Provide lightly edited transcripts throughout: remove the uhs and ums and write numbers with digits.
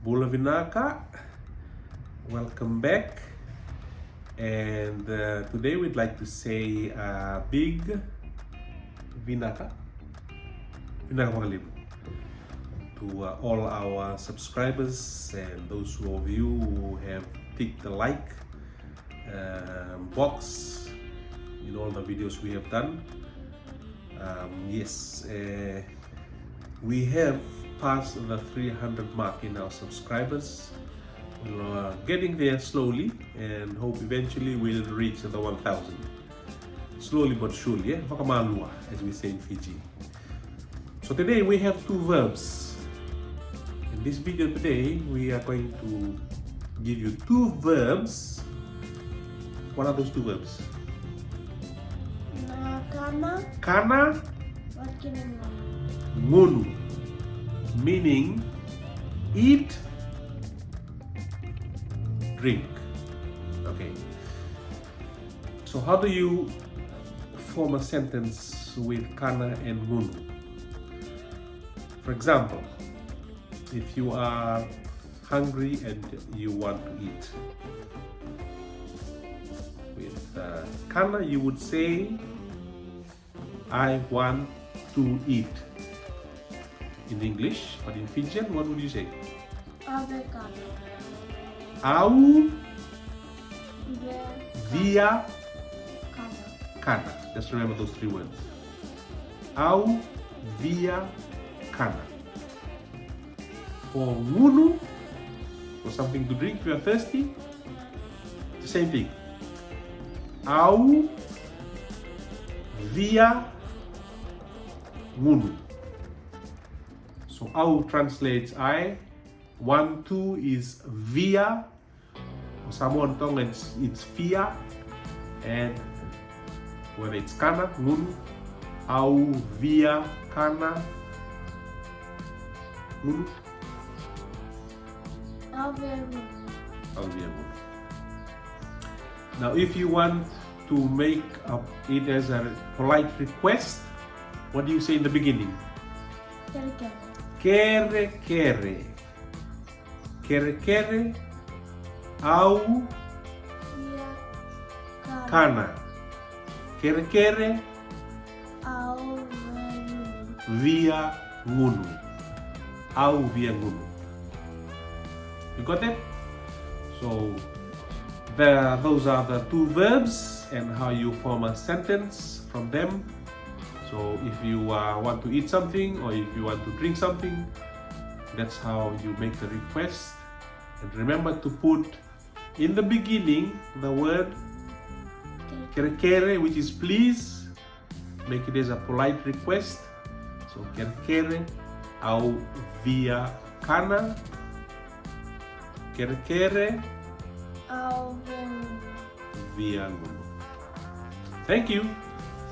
Bula Vinaka, welcome back. And today we'd like to say big Vinaka Pangalibu to all our subscribers and those of you who have picked the like box in all the videos we have done. Yes, we have passed the 300 mark in our subscribers. We're getting there slowly and hope eventually we'll reach the 1,000. Slowly but surely, Whakamalua, as we say in Fiji. So today we have two verbs. In this video today, we are going to give you two verbs. What are those two verbs? Kana, ngunu, meaning eat, drink. Okay. So how do you form a sentence with kana and ngunu? For example, if you are hungry and you want to eat, with kana you would say I want to eat in English, but in Fijian what would you say? Avocado. Au via Kana. kana. Just remember those three words. Au via kana. For ngunu, for something to drink if you are thirsty, the same thing. Au via ngunu. So au translates I. 1, 2 is via. For Samoan tongue it's via. And whether it's kana, ngunu, au via kana, ngunu, au via ngunu. Now if you want to make it as a polite request, what do you say in the beginning? Kere kere. Kere kere au kana. Kere kere Au via ngunu. Au via ngunu. You got it? So those are the two verbs and how you form a sentence from them. So if you want to eat something or if you want to drink something, that's how you make the request. And remember to put in the beginning the word kere kere, which is please. Make it as a polite request. So kere kere au via kana. Kere kere Au via ngunu. Thank you.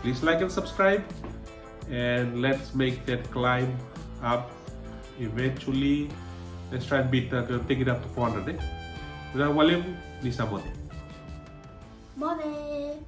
Please like and subscribe, and let's make that climb up. Eventually, let's try and take it up to 400. Then William, Lisa Mote. Bye.